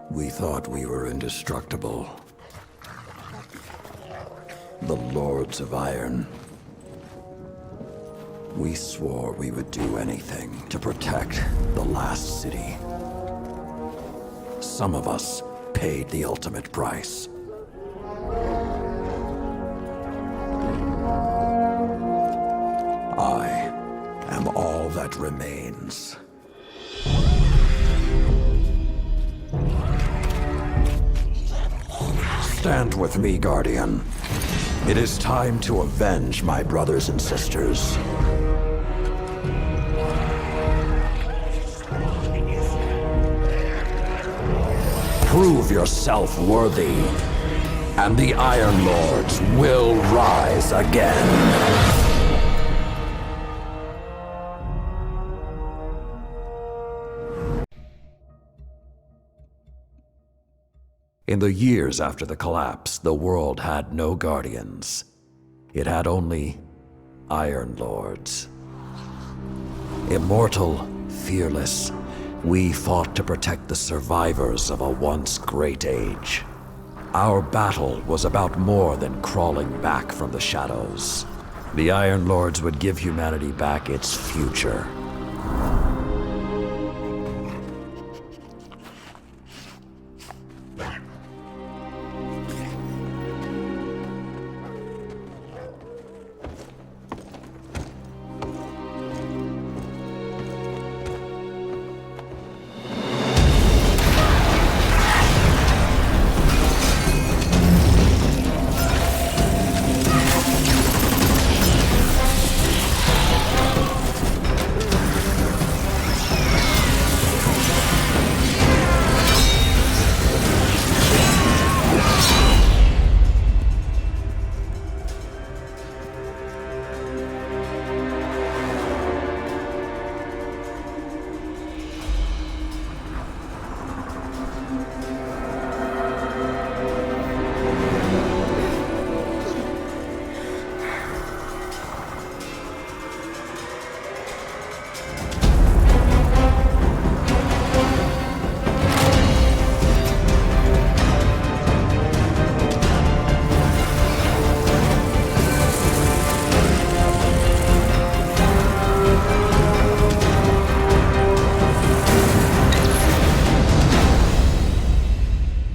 We thought we were indestructible. The Lords of Iron. We swore we would do anything to protect the last city. Some of us paid the ultimate price. I am all that remains. Stand with me, Guardian. It is time to avenge my brothers and sisters. Prove yourself worthy, and the Iron Lords will rise again. In the years after the collapse, the world had no Guardians. It had only Iron Lords. Immortal, fearless, we fought to protect the survivors of a once great age. Our battle was about more than crawling back from the shadows. The Iron Lords would give humanity back its future.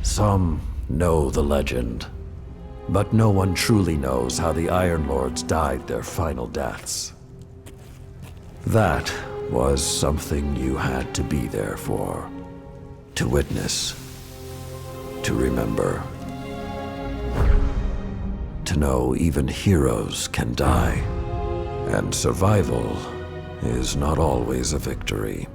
Some know the legend, but no one truly knows how the Iron Lords died their final deaths. That was something you had to be there for, to witness, to remember, to know even heroes can die, and survival is not always a victory.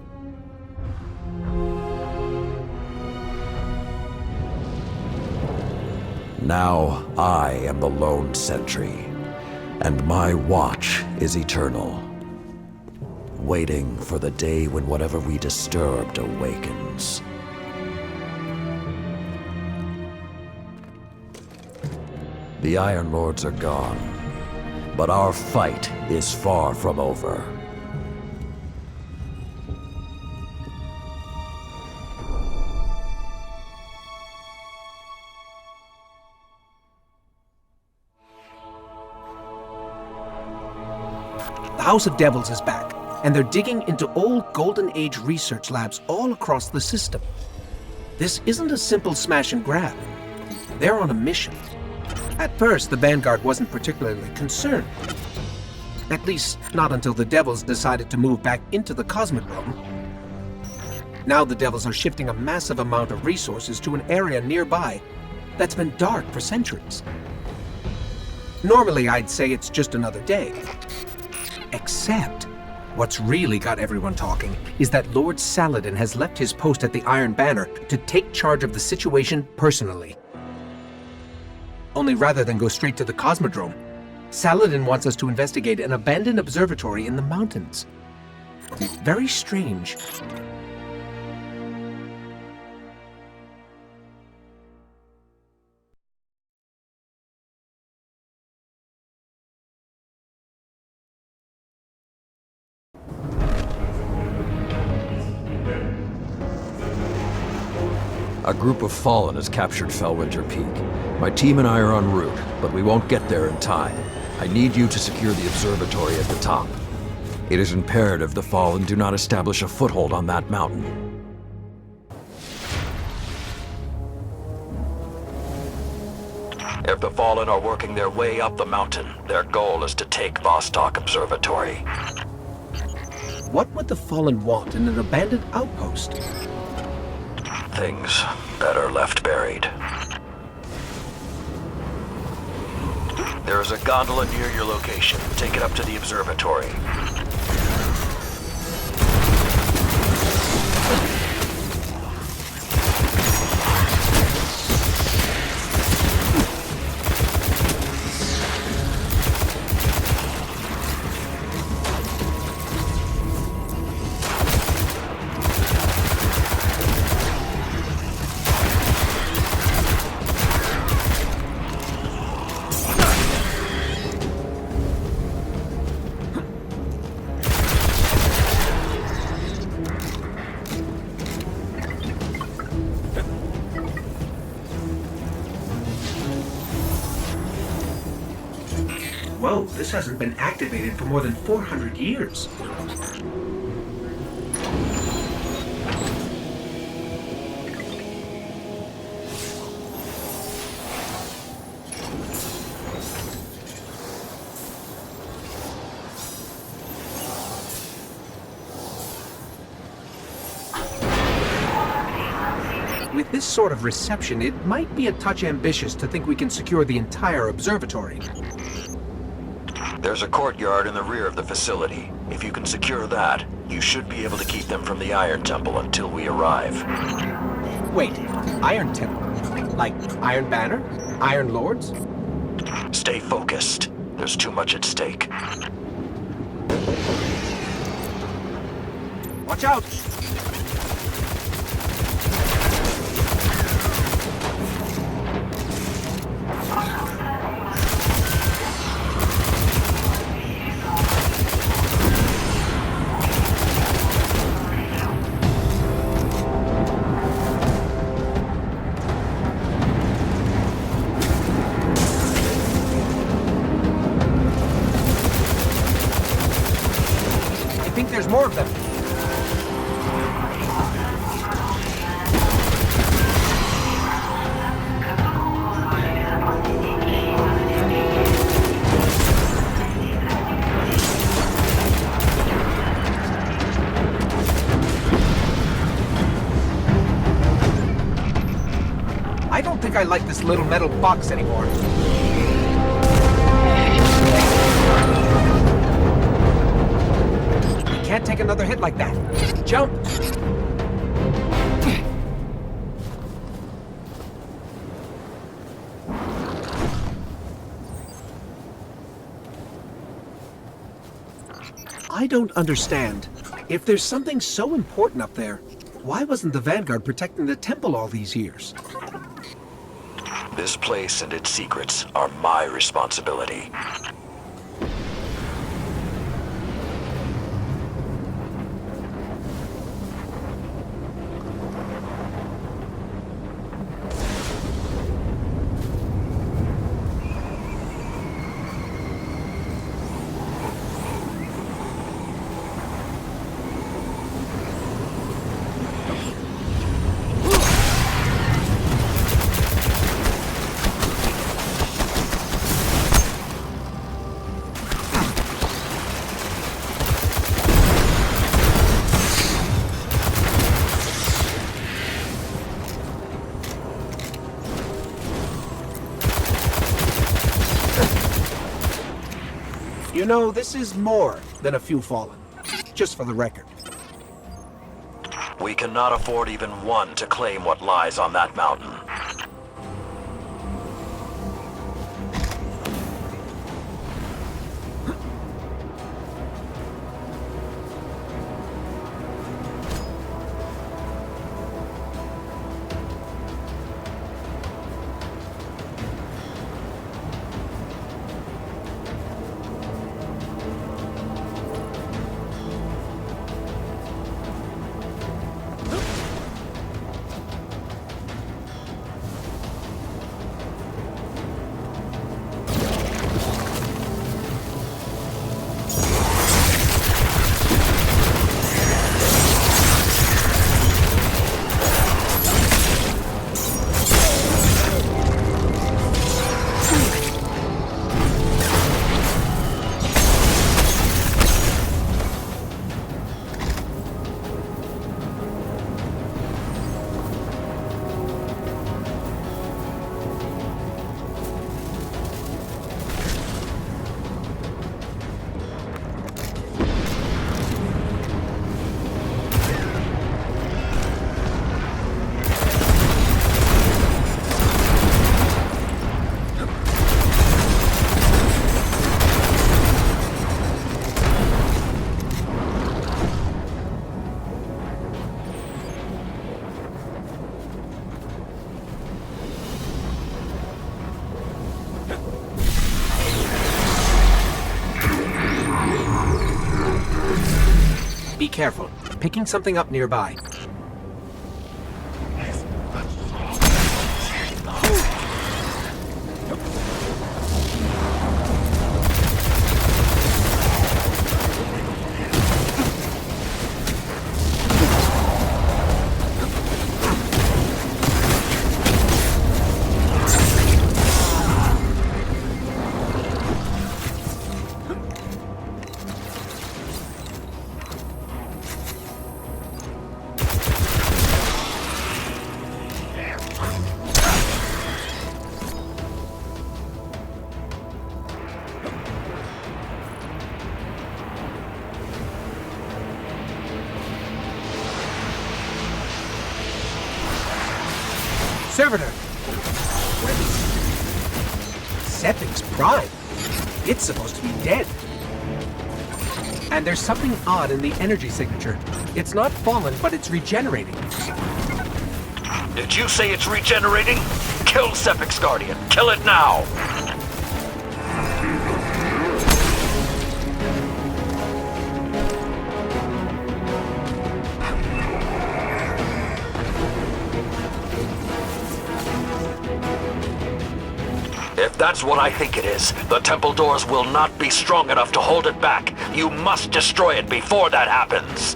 Now I am the lone sentry, and my watch is eternal, waiting for the day when whatever we disturbed awakens. The Iron Lords are gone, but our fight is far from over. The House of Devils is back, and they're digging into old Golden Age research labs all across the system. This isn't a simple smash and grab. They're on a mission. At first, the Vanguard wasn't particularly concerned. At least, not until the Devils decided to move back into the Cosmodrome. Now the Devils are shifting a massive amount of resources to an area nearby that's been dark for centuries. Normally, I'd say it's just another day. Except, what's really got everyone talking is that Lord Saladin has left his post at the Iron Banner to take charge of the situation personally. Only rather than go straight to the Cosmodrome, Saladin wants us to investigate an abandoned observatory in the mountains. Very strange. A group of Fallen has captured Fellwinter Peak. My team and I are en route, but we won't get there in time. I need you to secure the observatory at the top. It is imperative the Fallen do not establish a foothold on that mountain. If the Fallen are working their way up the mountain, their goal is to take Vostok Observatory. What would the Fallen want in an abandoned outpost? Things better left buried. There is a gondola near your location. Take it up to the observatory. Whoa, this hasn't been activated for more than 400 years. With this sort of reception, it might be a touch ambitious to think we can secure the entire observatory. There's a courtyard in the rear of the facility. If you can secure that, you should be able to keep them from the Iron Temple until we arrive. Wait, Iron Temple? Like Iron Banner? Iron Lords? Stay focused. There's too much at stake. Watch out! I think there's more of them. I don't think I like this little metal box anymore. Can't take another hit like that. Jump! I don't understand. If there's something so important up there, why wasn't the Vanguard protecting the temple all these years? This place and its secrets are my responsibility. You know, this is more than a few Fallen. Just for the record. We cannot afford even one to claim what lies on that mountain. Be careful. Picking something up nearby. Servitor! What is it? Sepping's pride. It's supposed to be dead. And there's something odd in the energy signature. It's not fallen, but it's regenerating. Did you say it's regenerating? Kill Sepping's Guardian. Kill it now! If that's what I think it is, the temple doors will not be strong enough to hold it back. You must destroy it before that happens.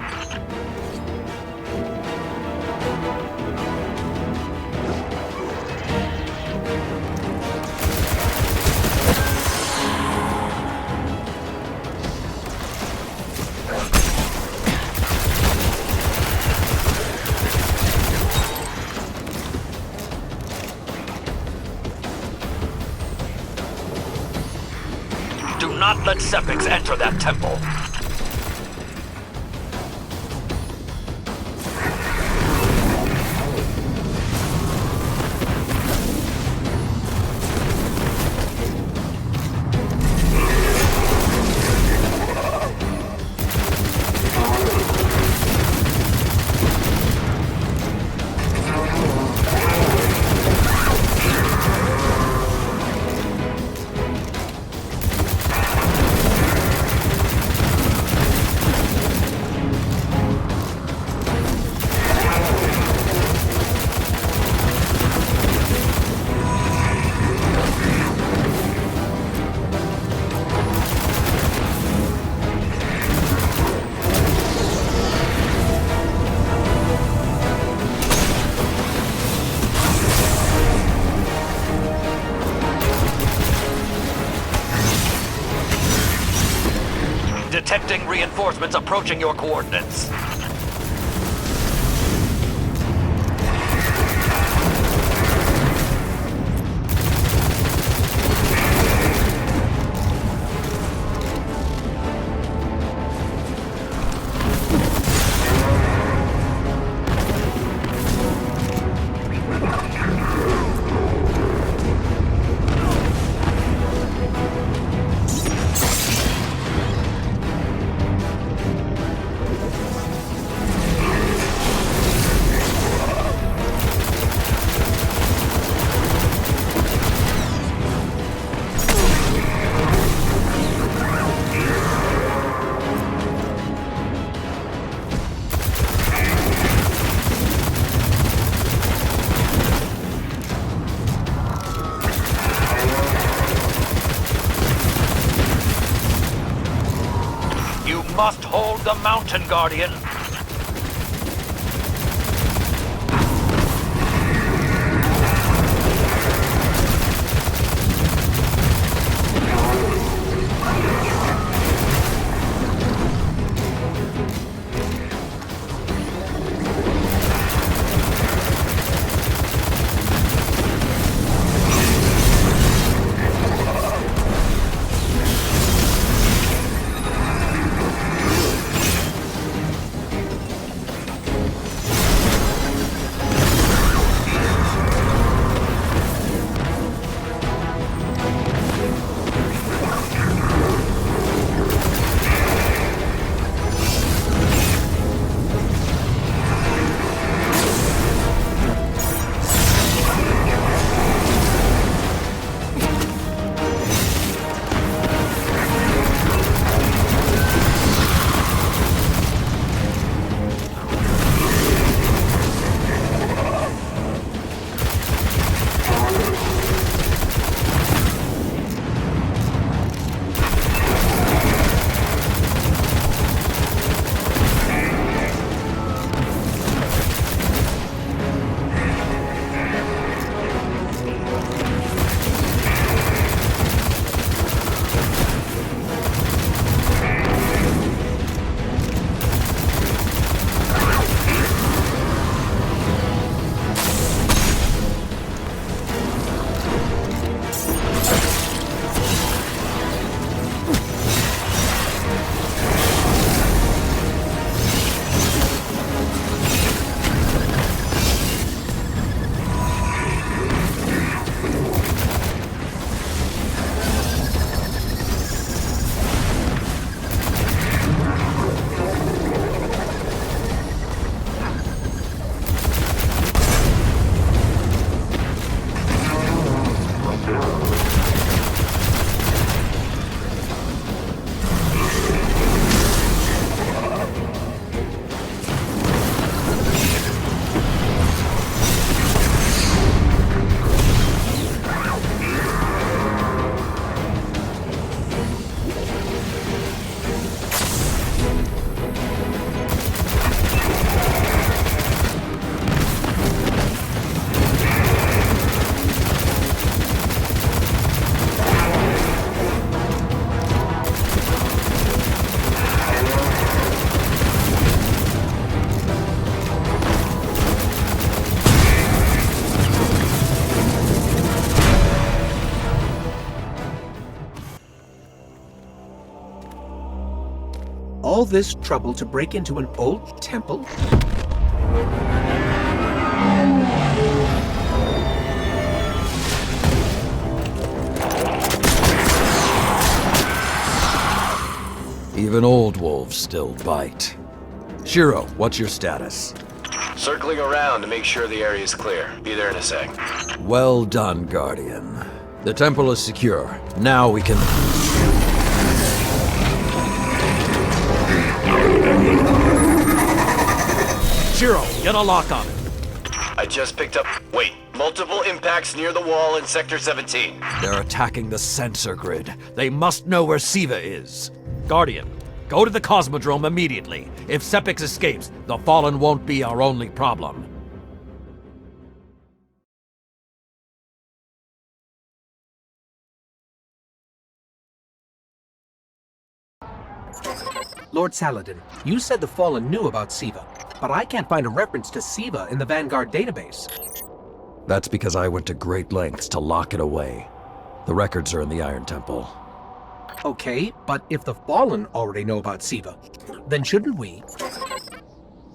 Do not let Seppings enter that temple. Detecting reinforcements approaching your coordinates. You must hold the mountain, Guardian. All this trouble to break into an old temple? Even old wolves still bite. Shiro, what's your status? Circling around to make sure the area is clear. Be there in a sec. Well done, Guardian. The temple is secure. Now we can... Shiro, get a lock on it. I just picked up... Wait. Multiple impacts near the wall in Sector 17. They're attacking the sensor grid. They must know where Siva is. Guardian, go to the Cosmodrome immediately. If Sepix escapes, the Fallen won't be our only problem. Lord Saladin, you said the Fallen knew about Siva, but I can't find a reference to Siva in the Vanguard database. That's because I went to great lengths to lock it away. The records are in the Iron Temple. Okay, but if the Fallen already know about Siva, then shouldn't we?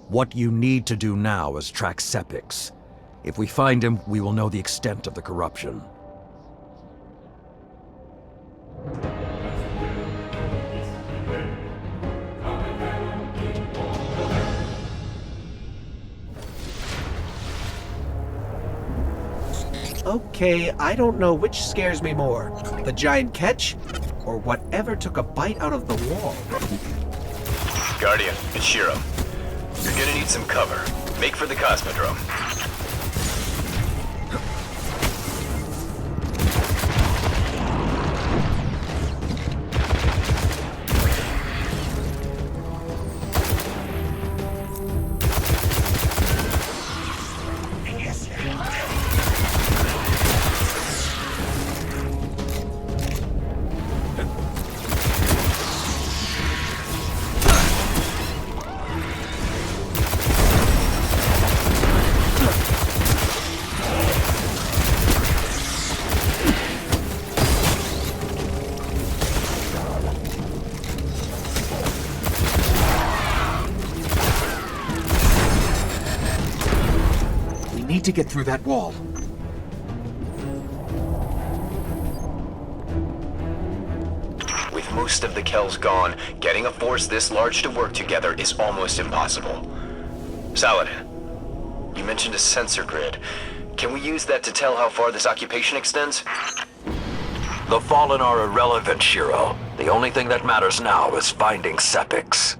What you need to do now is track Sepix. If we find him, we will know the extent of the corruption. Okay, I don't know which scares me more, the giant catch, or whatever took a bite out of the wall. Guardian, it's Shiro. You're gonna need some cover. Make for the Cosmodrome. Need to get through that wall. With most of the Kells gone, getting a force this large to work together is almost impossible. Saladin, you mentioned a sensor grid. Can we use that to tell how far this occupation extends? The Fallen are irrelevant, Shiro. The only thing that matters now is finding Sepix.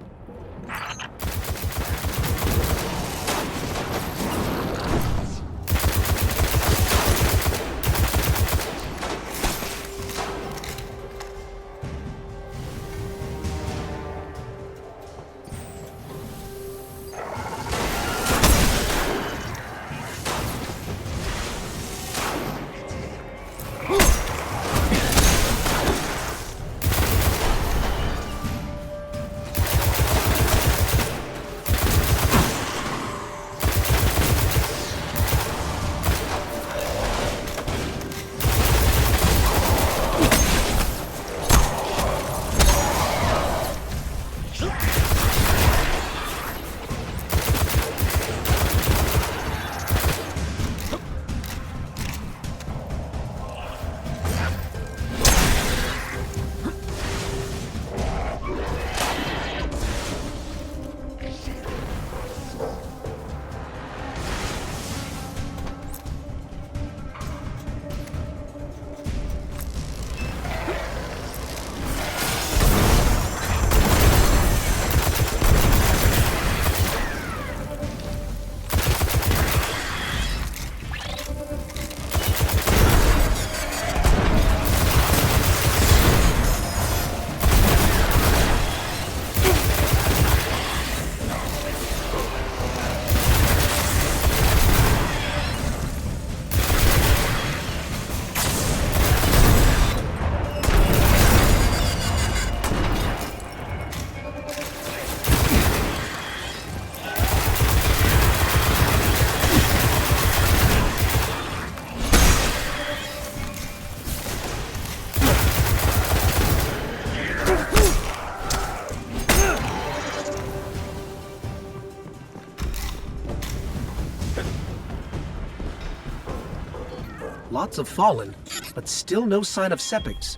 Lots of Fallen, but still no sign of Sepix.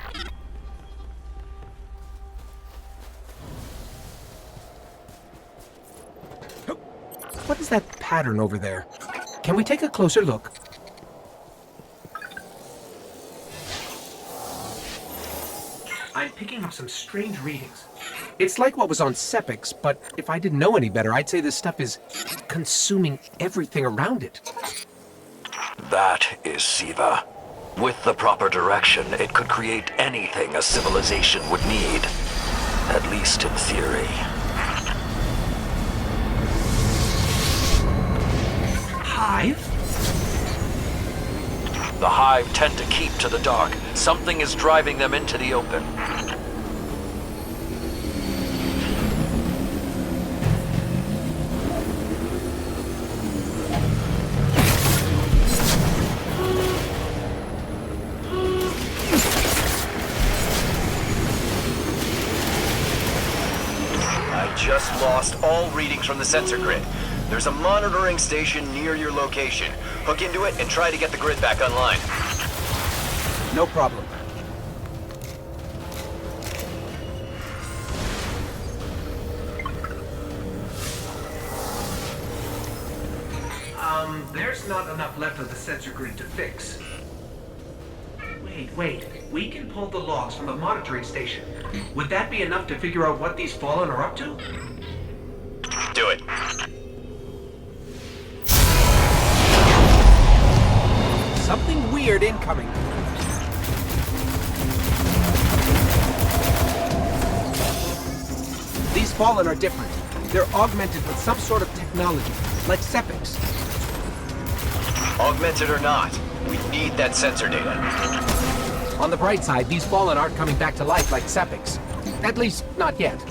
What is that pattern over there? Can we take a closer look? I'm picking up some strange readings. It's like what was on Sepix, but if I didn't know any better, I'd say this stuff is consuming everything around it. That is Siva. With the proper direction, it could create anything a civilization would need. At least in theory. Hive? The Hive tend to keep to the dark. Something is driving them into the open. I just lost all readings from the sensor grid. There's a monitoring station near your location. Hook into it and try to get the grid back online. No problem. There's not enough left of the sensor grid to fix. Wait. We can pull the logs from the monitoring station. Would that be enough to figure out what these Fallen are up to? Do it. Something weird incoming. These Fallen are different. They're augmented with some sort of technology, like Sepix. Augmented or not, we need that sensor data. On the bright side, these Fallen aren't coming back to life like Sepix. At least, not yet.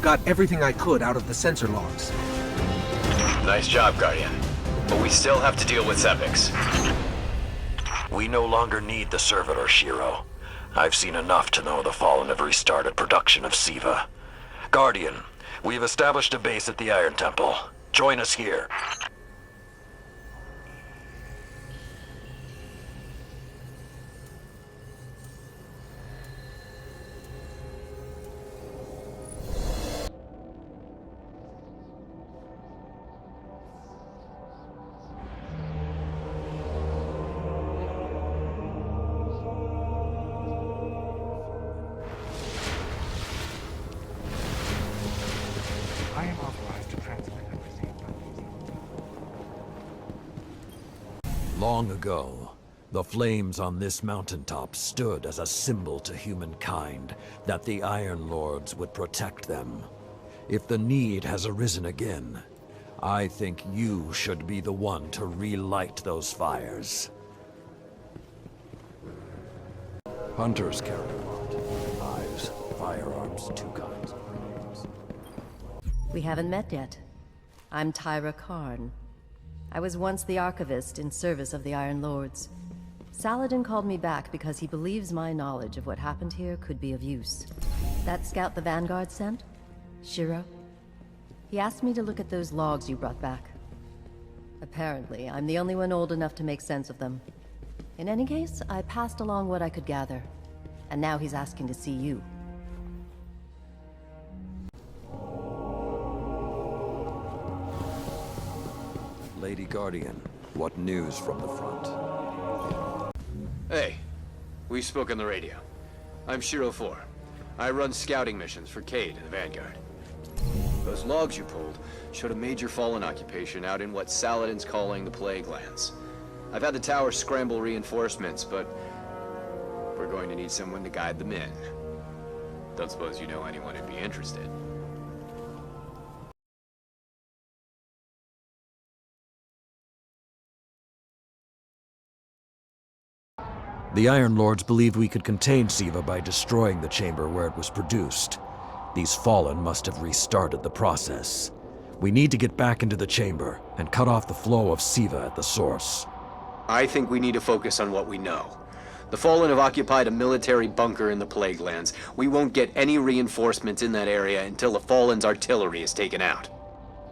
Got everything I could out of the sensor logs. Nice job, Guardian. But we still have to deal with Sepix. We no longer need the servitor, Shiro. I've seen enough to know the Fallen have restarted production of Siva. Guardian, we've established a base at the Iron Temple. Join us here. I am authorized to transmit and receive messages. Long ago, the flames on this mountaintop stood as a symbol to humankind that the Iron Lords would protect them. If the need has arisen again, I think you should be the one to relight those fires. Hunters carry a lot. Knives, firearms, two kinds of names. We haven't met yet. I'm Tyra Karn. I was once the Archivist in service of the Iron Lords. Saladin called me back because he believes my knowledge of what happened here could be of use. That scout the Vanguard sent? Shiro? He asked me to look at those logs you brought back. Apparently, I'm the only one old enough to make sense of them. In any case, I passed along what I could gather. And now he's asking to see you. Lady Guardian, what news from the front? Hey, we spoke on the radio. I'm Shiro 4. I run scouting missions for Cade and the Vanguard. Those logs you pulled showed a major Fallen occupation out in what Saladin's calling the Plague Lands. I've had the tower scramble reinforcements, but we're going to need someone to guide them in. Don't suppose you know anyone who'd be interested. The Iron Lords believed we could contain Siva by destroying the chamber where it was produced. These Fallen must have restarted the process. We need to get back into the chamber and cut off the flow of Siva at the source. I think we need to focus on what we know. The Fallen have occupied a military bunker in the Plague Lands. We won't get any reinforcements in that area until the Fallen's artillery is taken out.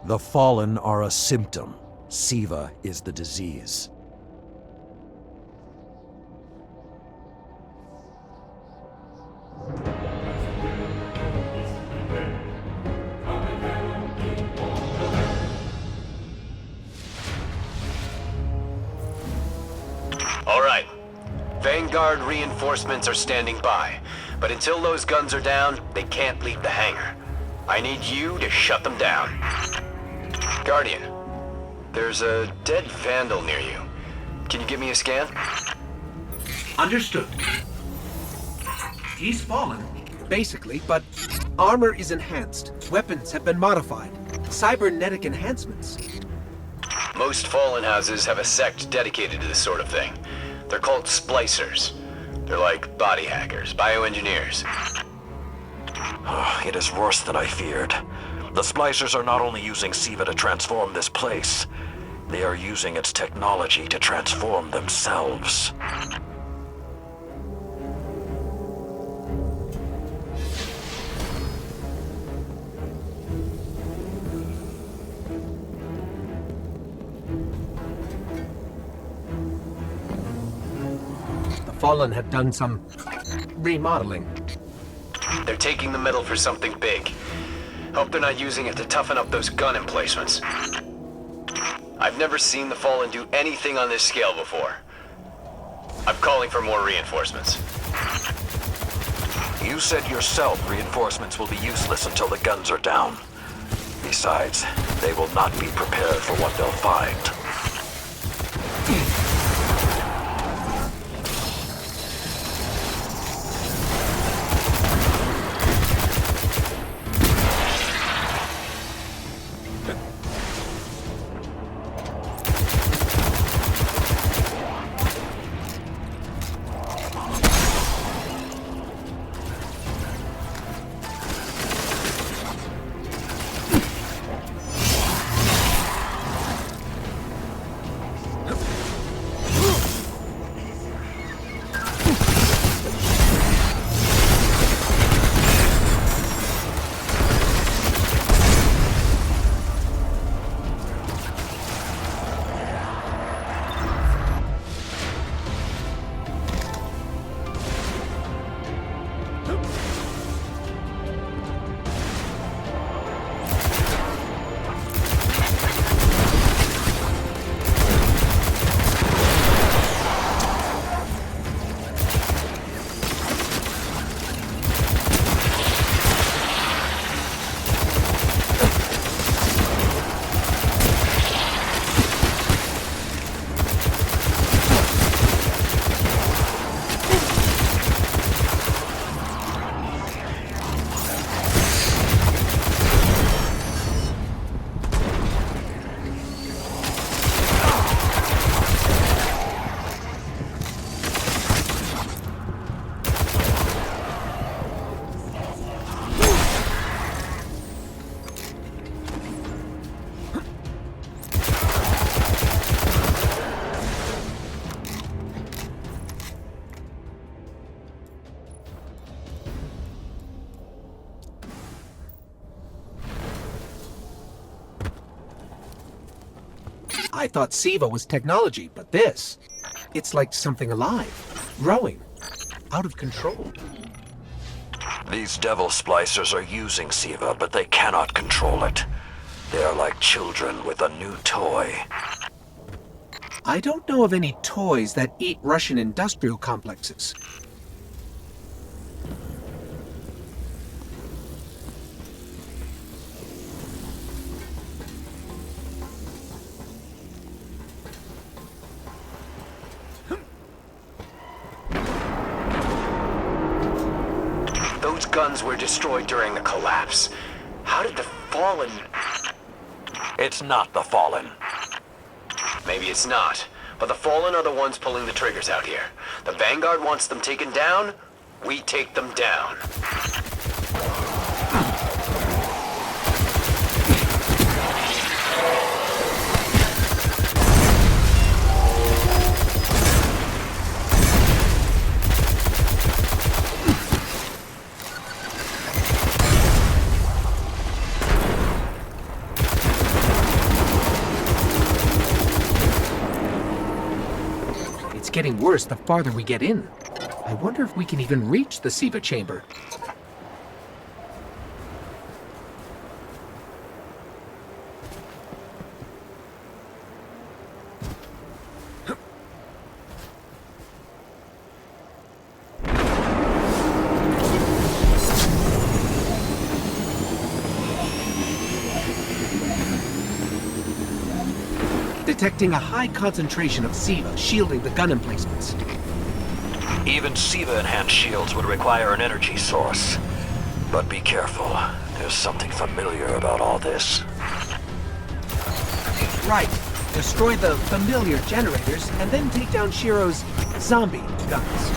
The Fallen are a symptom. Siva is the disease. All right. Vanguard reinforcements are standing by, but until those guns are down, they can't leave the hangar. I need you to shut them down. Guardian, there's a dead Vandal near you. Can you give me a scan? Understood. He's fallen, basically, but armor is enhanced. Weapons have been modified. Cybernetic enhancements. Most Fallen houses have a sect dedicated to this sort of thing. They're called splicers. They're like body hackers, bioengineers. It is worse than I feared. The Splicers are not only using Siva to transform this place, they are using its technology to transform themselves. The Fallen have done some remodeling. They're taking the metal for something big. Hope they're not using it to toughen up those gun emplacements. I've never seen the Fallen do anything on this scale before. I'm calling for more reinforcements. You said yourself reinforcements will be useless until the guns are down. Besides, they will not be prepared for what they'll find. I thought Siva was technology, but this... It's like something alive, growing, out of control. These devil splicers are using Siva, but they cannot control it. They are like children with a new toy. I don't know of any toys that eat Russian industrial complexes. Those guns were destroyed during the collapse. How did the Fallen... It's not the Fallen. Maybe it's not, but the Fallen are the ones pulling the triggers out here. The Vanguard wants them taken down, we take them down. It's getting worse the farther we get in. I wonder if we can even reach the Siva chamber. Detecting a high concentration of Siva shielding the gun emplacements. Even Siva-enhanced shields would require an energy source. But be careful. There's something familiar about all this. Right. Destroy the familiar generators and then take down Shiro's zombie guns.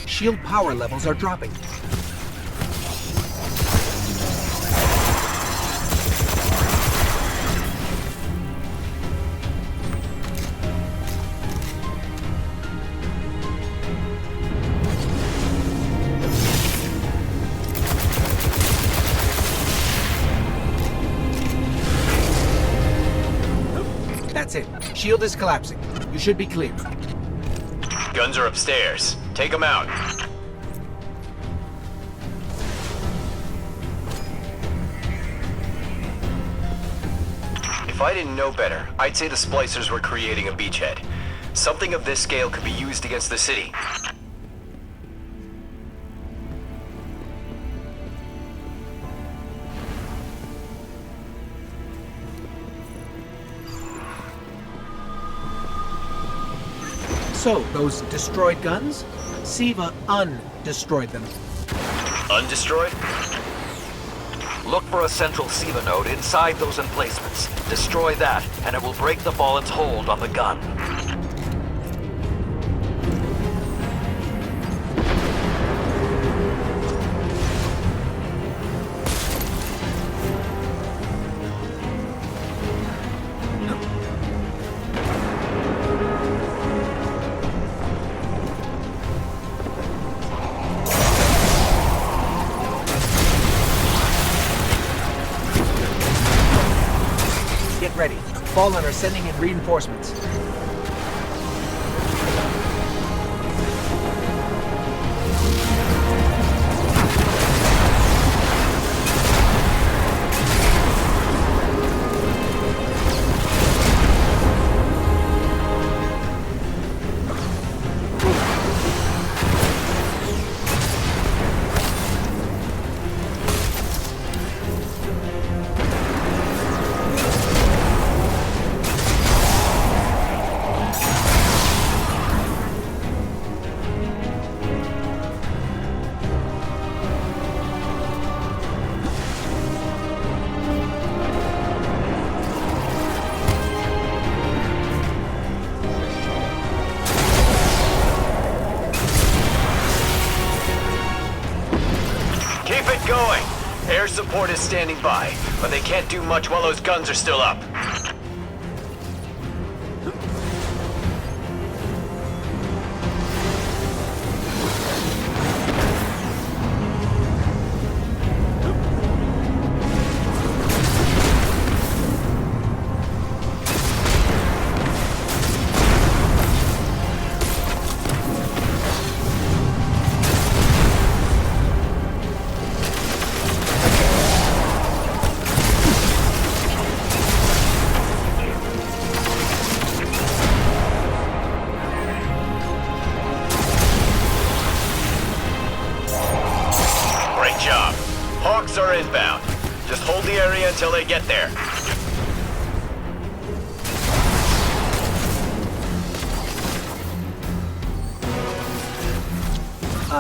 Shield power levels are dropping. That's it. Shield is collapsing. You should be clear. Guns are upstairs. Take them out. If I didn't know better, I'd say the splicers were creating a beachhead. Something of this scale could be used against the city. So, those destroyed guns? Siva undestroyed them. Undestroyed? Look for a central SIVA node inside those emplacements. Destroy that, and it will break the Fallen's hold on the gun. Get ready. Fallen are sending in reinforcements. Keep it going! Air support is standing by, but they can't do much while those guns are still up. Great job. Hawks are inbound. Just hold the area until they get there.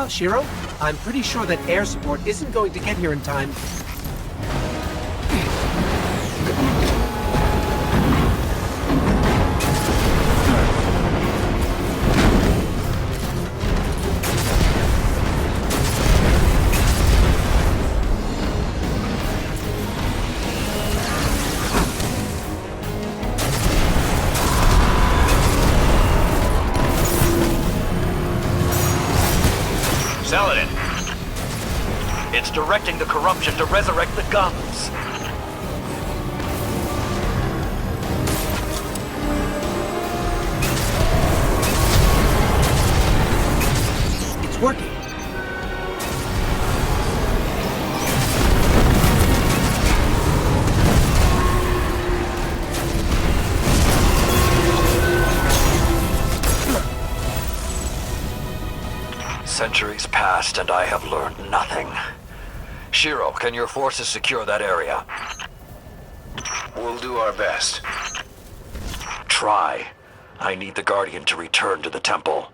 Shiro? I'm pretty sure that air support isn't going to get here in time. Saladin, It's directing the corruption to resurrect the guns. It's working. Centuries passed and I have learned nothing. Shiro, can your forces secure that area? we'll do our best. Try. I need the Guardian to return to the temple.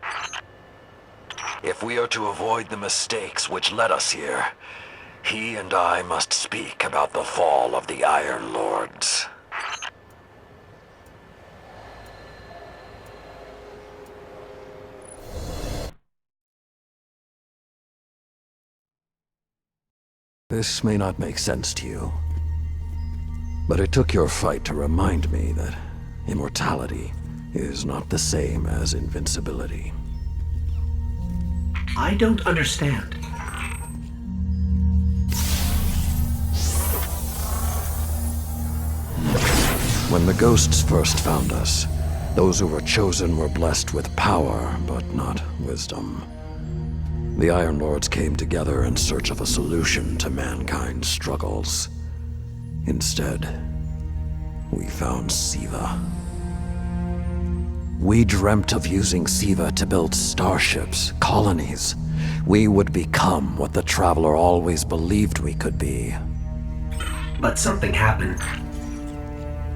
If we are to avoid the mistakes which led us here, he and I must speak about the fall of the Iron Lords. This may not make sense to you, but it took your fight to remind me that immortality is not the same as invincibility. I don't understand. When the ghosts first found us, those who were chosen were blessed with power, but not wisdom. The Iron Lords came together in search of a solution to mankind's struggles. Instead, we found Siva. We dreamt of using Siva to build starships, colonies. We would become what the Traveler always believed we could be. But something happened.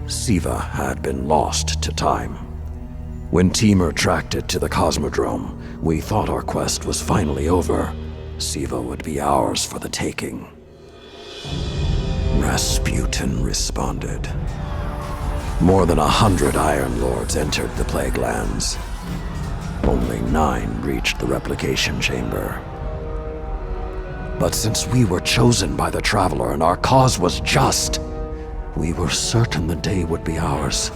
Siva had been lost to time. When Timur tracked it to the Cosmodrome, we thought our quest was finally over. Siva would be ours for the taking. Rasputin responded. More than 100 Iron Lords entered the Plague Lands. Only 9 reached the replication chamber. But since we were chosen by the Traveler and our cause was just, we were certain the day would be ours.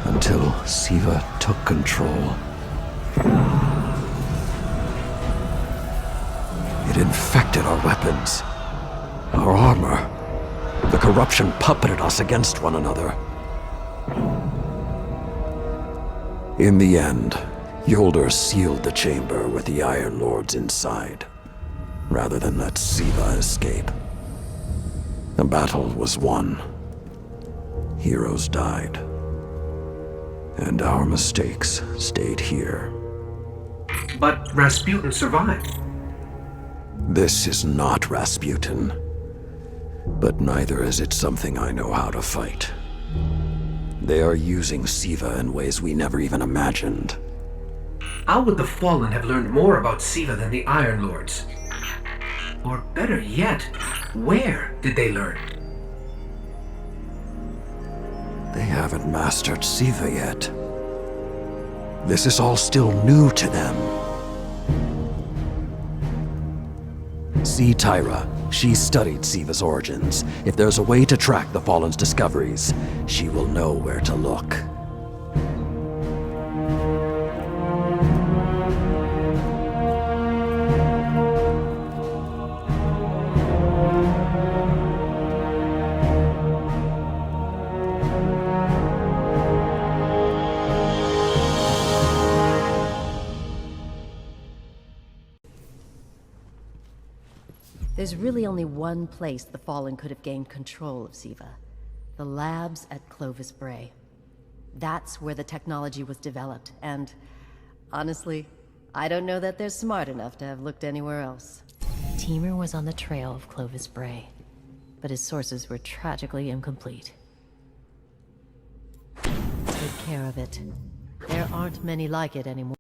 Until Siva took control. It infected our weapons, our armor. The corruption puppeted us against one another. In the end, Yolder sealed the chamber with the Iron Lords inside, rather than let Siva escape. The battle was won. Heroes died. And our mistakes stayed here. But Rasputin survived. This is not Rasputin. But neither is it something I know how to fight. They are using Siva in ways we never even imagined. How would the Fallen have learned more about Siva than the Iron Lords? Or better yet, where did they learn? They haven't mastered Siva yet. This is all still new to them. See Tyra. She studied Siva's origins. If there's a way to track the Fallen's discoveries, she will know where to look. There's really only one place the Fallen could have gained control of Siva. The labs at Clovis Bray. That's where the technology was developed, and honestly, I don't know that they're smart enough to have looked anywhere else. Timur was on the trail of Clovis Bray, but his sources were tragically incomplete. Take care of it. There aren't many like it anymore.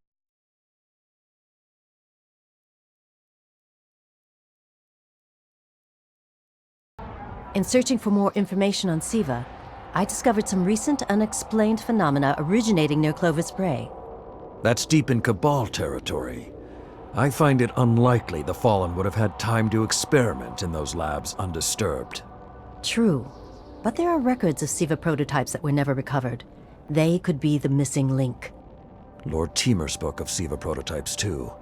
In searching for more information on Siva, I discovered some recent unexplained phenomena originating near Clovis Bray. That's deep in Cabal territory. I find it unlikely the Fallen would have had time to experiment in those labs undisturbed. True, but there are records of Siva prototypes that were never recovered. They could be the missing link. Lord Timur spoke of Siva prototypes too.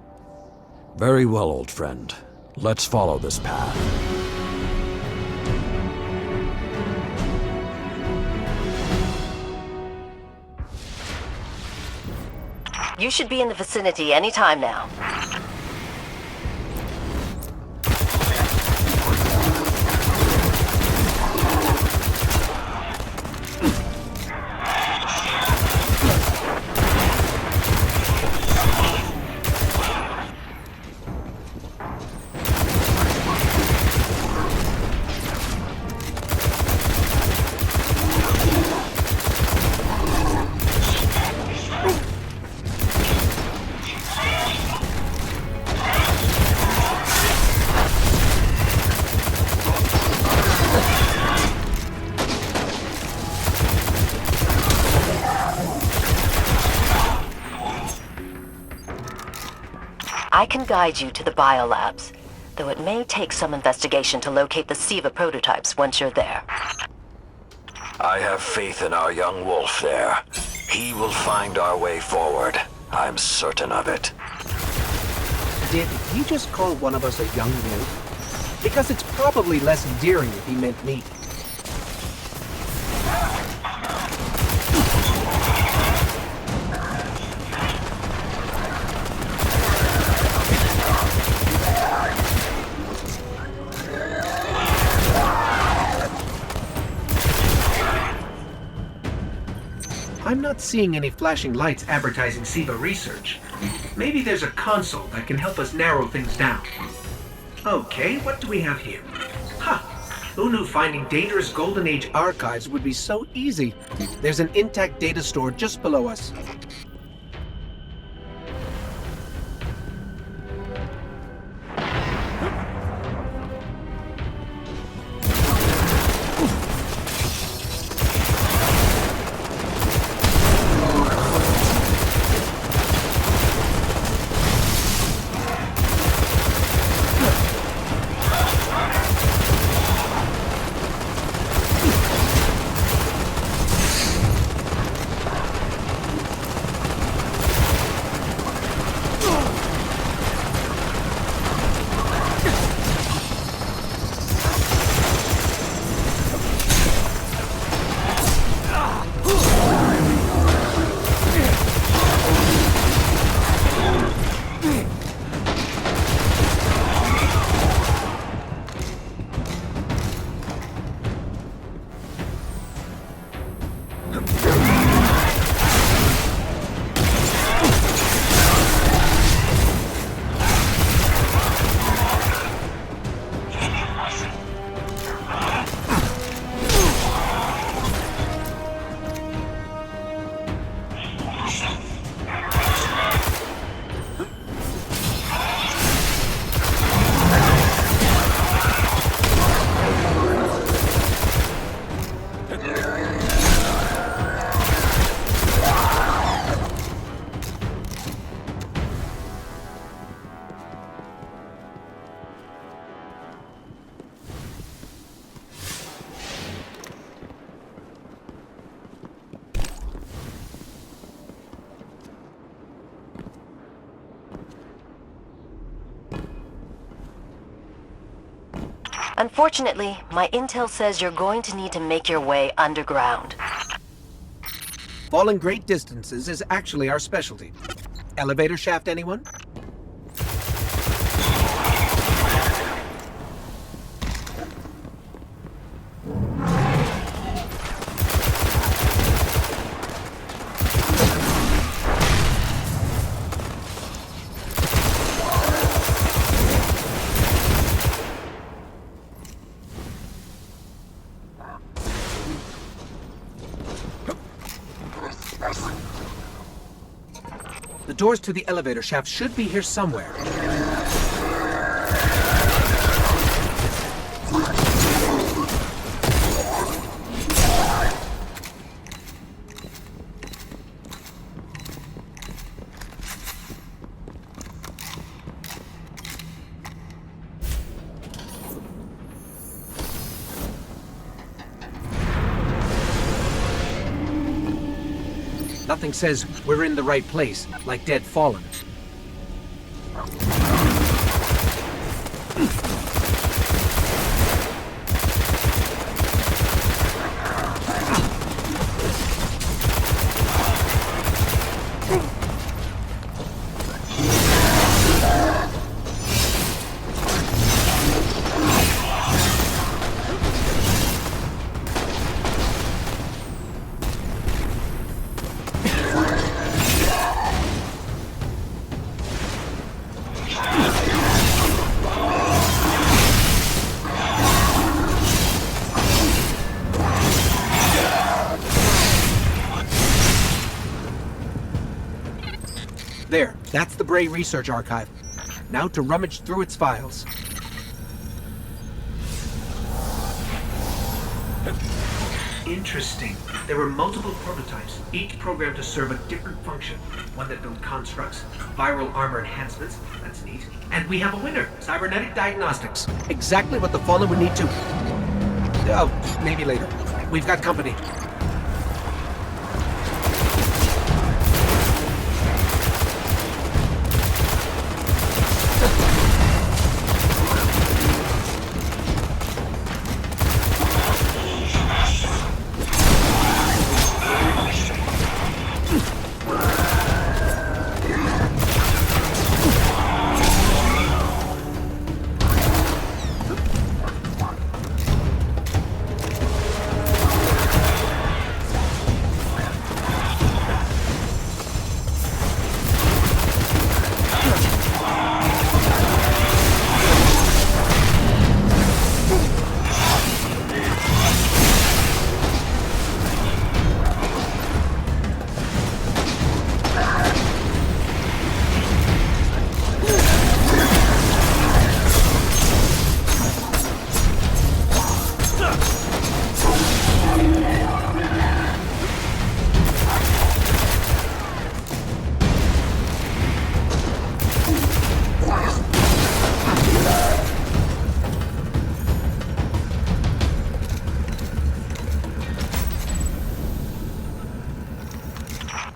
Very well, old friend. Let's follow this path. You should be in the vicinity any time now. I can guide you to the biolabs, though it may take some investigation to locate the Siva prototypes once you're there. I have faith in our young wolf there. He will find our way forward. I'm certain of it. Did he just call one of us a young wolf? Because it's probably less endearing if he meant me. I'm not seeing any flashing lights advertising SIVA research. Maybe there's a console that can help us narrow things down. Okay, what do we have here? Ha! Who knew finding dangerous Golden Age archives would be so easy? There's an intact data store just below us. Unfortunately, my intel says you're going to need to make your way underground. Falling great distances is actually our specialty. Elevator shaft, anyone? The doors to the elevator shaft should be here somewhere. Nothing says we're in the right place, like Dead Fallen. There, that's the Bray Research Archive. Now to rummage through its files. Interesting. There were multiple prototypes, each programmed to serve a different function. One that built constructs, viral armor enhancements, that's neat. And we have a winner, cybernetic diagnostics. Exactly what the Fallen would need to... Oh, maybe later. We've got company.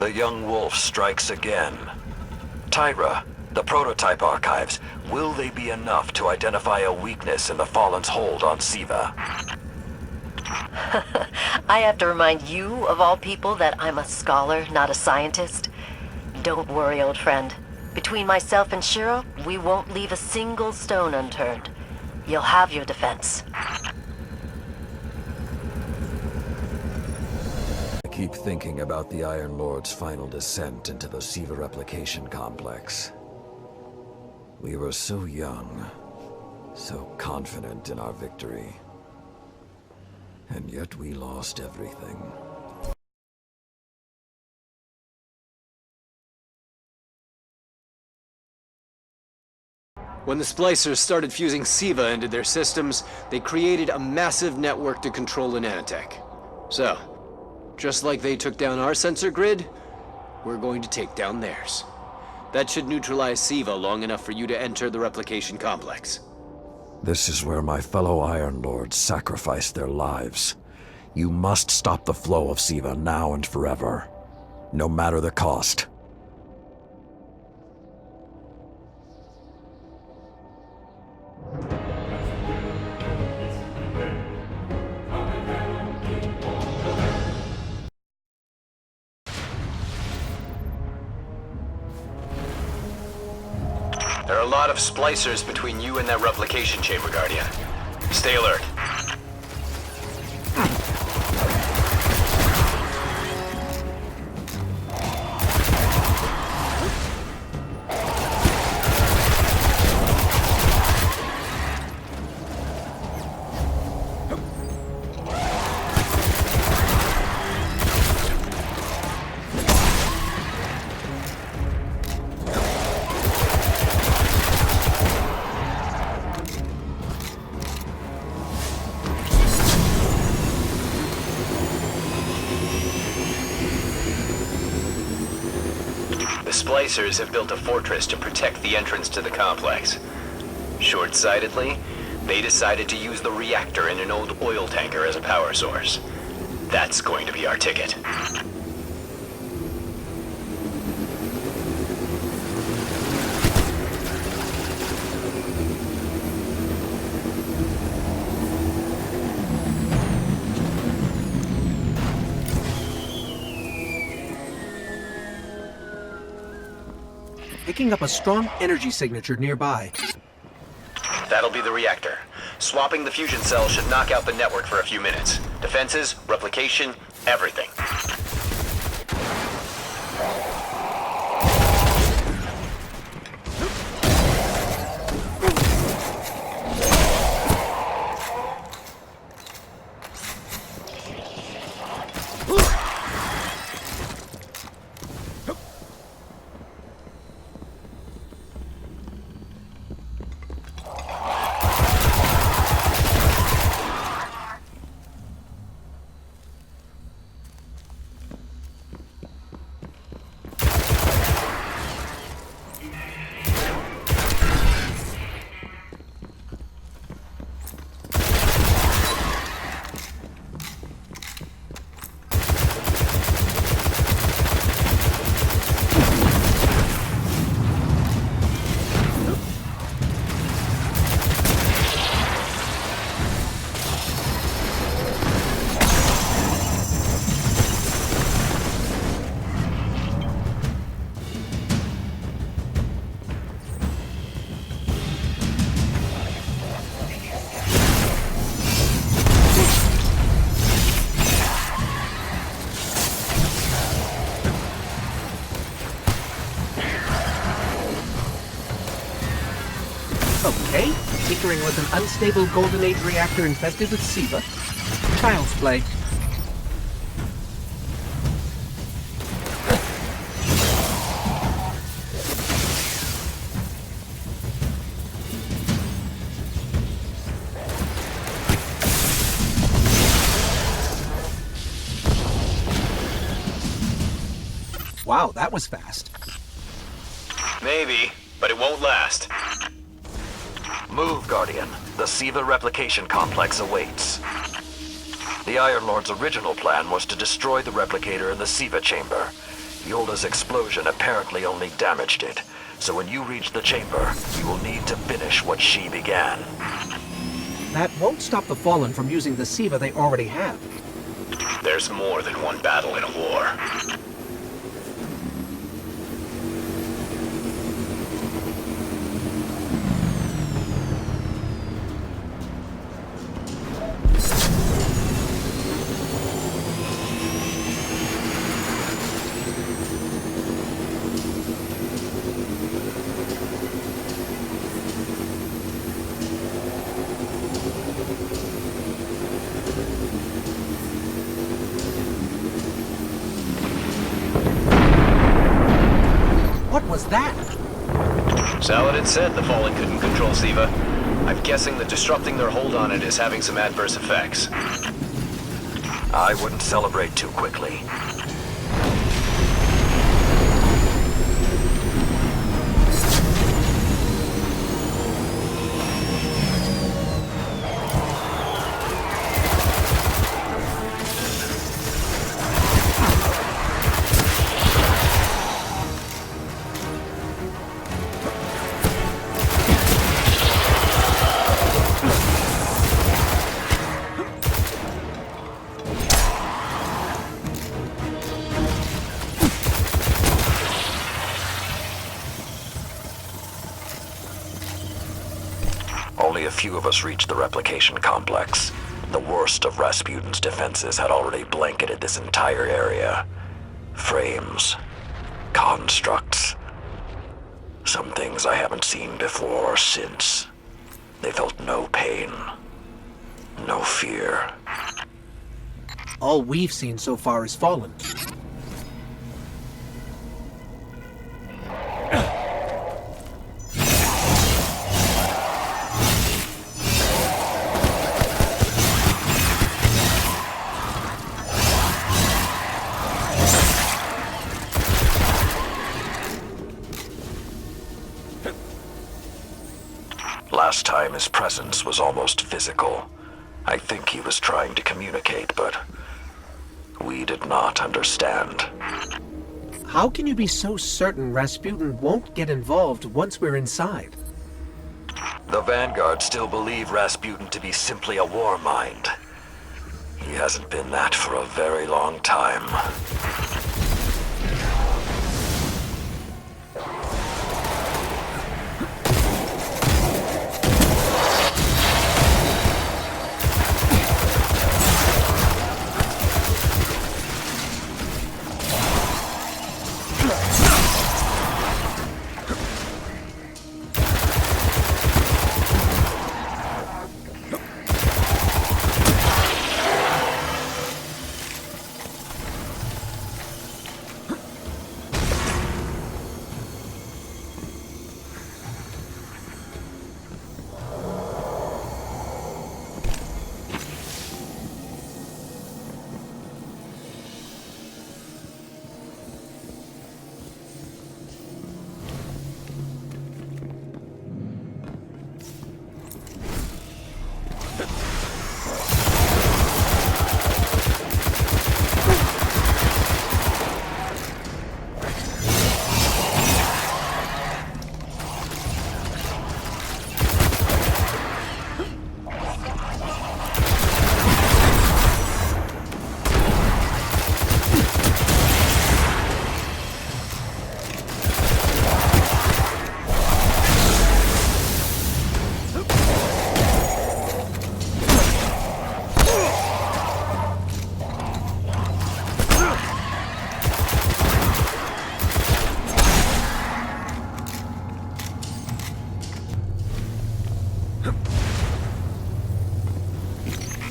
The young wolf strikes again. Tyra, the prototype archives, will they be enough to identify a weakness in the Fallen's hold on Siva? I have to remind you, of all people, that I'm a scholar, not a scientist. Don't worry, old friend. Between myself and Shiro, we won't leave a single stone unturned. You'll have your defense. I keep thinking about the Iron Lord's final descent into the Siva replication complex. We were so young, so confident in our victory. And yet we lost everything. When the Splicers started fusing Siva into their systems, they created a massive network to control the nanotech. So, just like they took down our sensor grid, we're going to take down theirs. That should neutralize Siva long enough for you to enter the replication complex. This is where my fellow Iron Lords sacrificed their lives. You must stop the flow of Siva now and forever, no matter the cost. There are a lot of splicers between you and that replication chamber, Guardian. Stay alert. The Splicers have built a fortress to protect the entrance to the complex. Short-sightedly, they decided to use the reactor in an old oil tanker as a power source. That's going to be our ticket. Picking up a strong energy signature nearby. That'll be the reactor. Swapping the fusion cell should knock out the network for a few minutes. Defenses, replication, everything. Okay, tinkering with an unstable Golden Age reactor infested with Siva. Child's play. Wow, that was fast. Maybe, but it won't last. Move, Guardian. The Siva replication complex awaits. The Iron Lord's original plan was to destroy the replicator in the Siva chamber. Yulda's explosion apparently only damaged it, so when you reach the chamber, you will need to finish what she began. That won't stop the Fallen from using the Siva they already have. There's more than one battle in a war. What was that? Saladin said the Fallen couldn't control Siva. I'm guessing that disrupting their hold on it is having some adverse effects. I wouldn't celebrate too quickly. Only a few of us reached the replication complex. The worst of Rasputin's defenses had already blanketed this entire area. Frames. Constructs. Some things I haven't seen before or since. They felt no pain. No fear. All we've seen so far is Fallen. Last time his presence was almost physical. I think he was trying to communicate, but we did not understand. How can you be so certain Rasputin won't get involved once we're inside? The Vanguard still believe Rasputin to be simply a war mind. He hasn't been that for a very long time.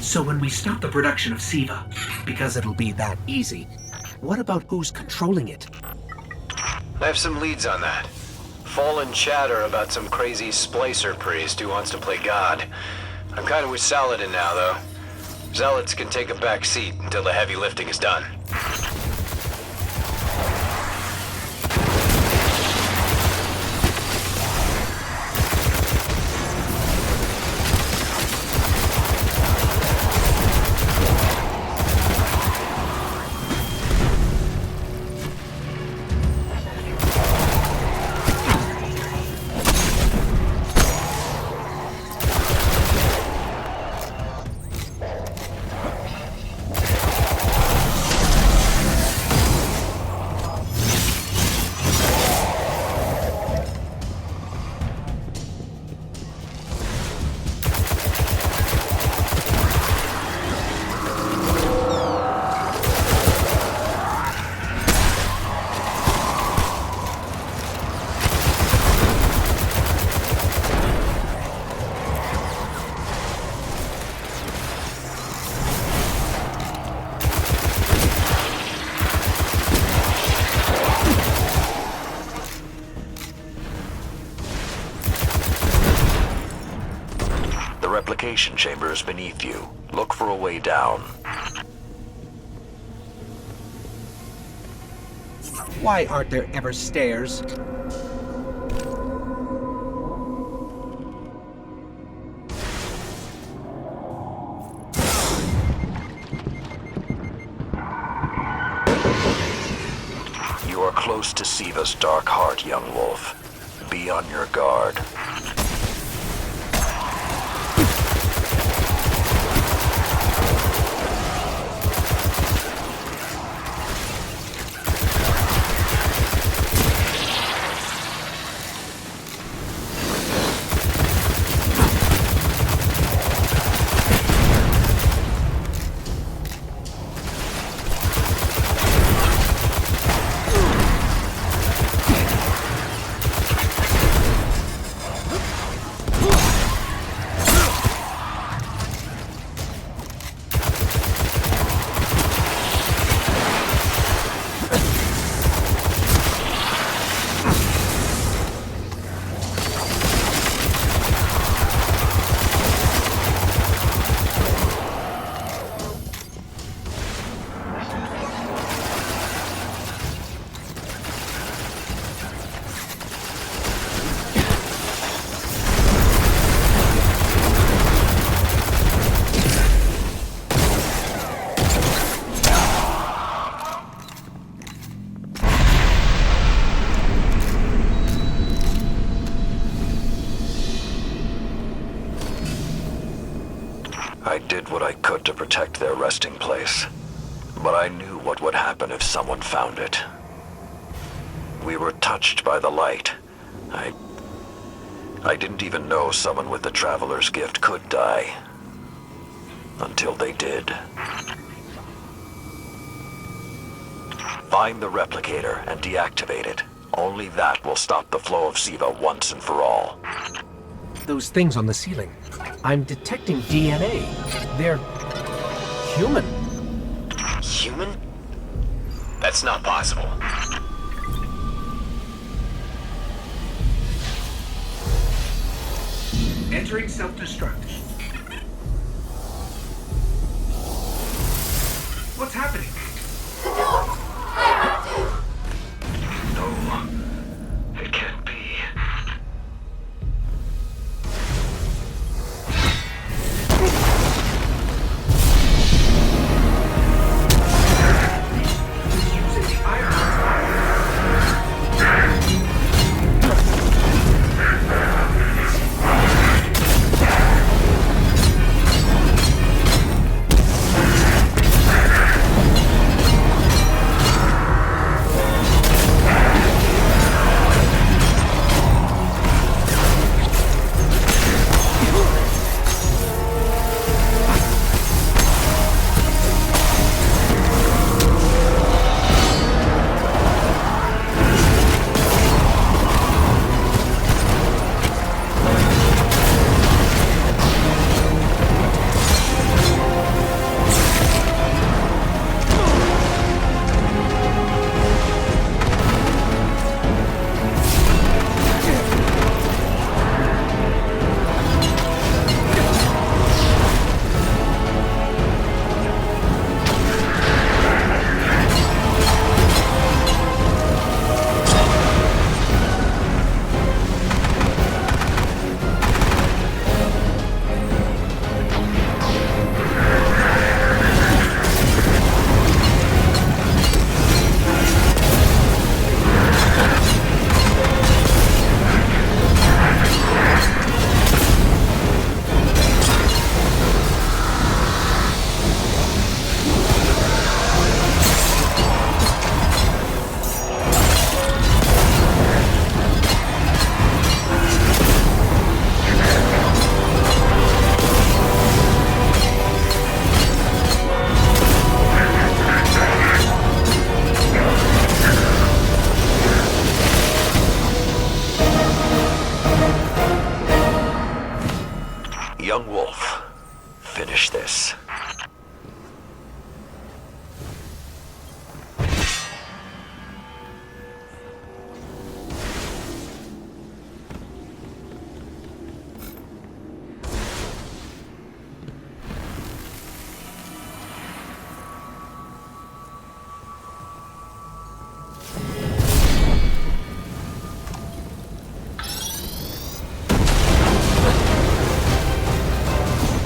So when we stop the production of Siva, because it'll be that easy, what about who's controlling it? I have some leads on that. Fallen chatter about some crazy splicer priest who wants to play God. I'm kind of with Saladin now, though. Zealots can take a back seat until the heavy lifting is done. communication chamber is beneath you. Look for a way down. Why aren't there ever stairs? You are close to Siva's dark heart, young wolf. Be on your guard. I did what I could to protect their resting place, but I knew what would happen if someone found it. We were touched by the light. I didn't even know someone with the Traveler's Gift could die. Until they did. Find the replicator and deactivate it. Only that will stop the flow of Siva once and for all. Those things on the ceiling. I'm detecting DNA. They're human. Human? That's not possible. Entering self-destruct. What's happening? No, it can't be. Young wolf, finish this.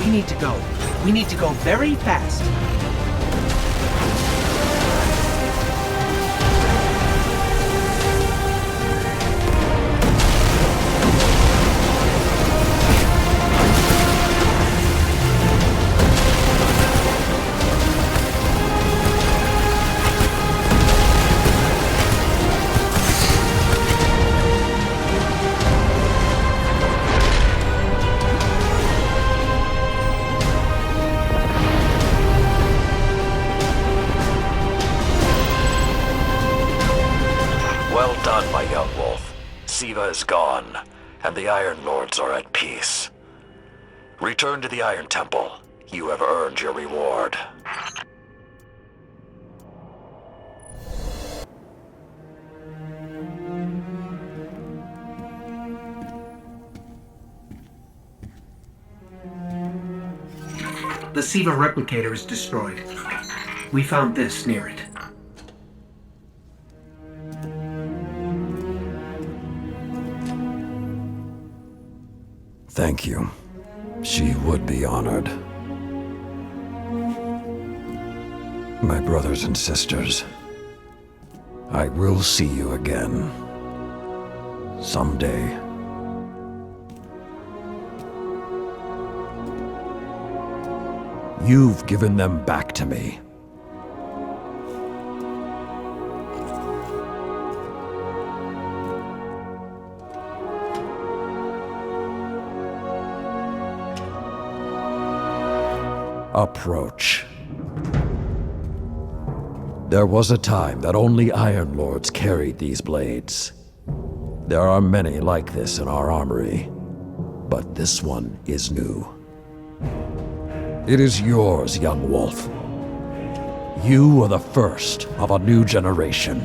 need to go. We need to go very fast. Well done, my young wolf. Siva is gone, and the Iron Lords are at peace. Return to the Iron Temple. You have earned your reward. The Siva replicator is destroyed. We found this near it. Thank you. She would be honored. My brothers and sisters, I will see you again. Someday. You've given them back to me. Approach. There was a time that only Iron Lords carried these blades. There are many like this in our armory, but this one is new. It is yours, young wolf. You are the first of a new generation.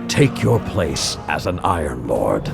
Take your place as an Iron Lord.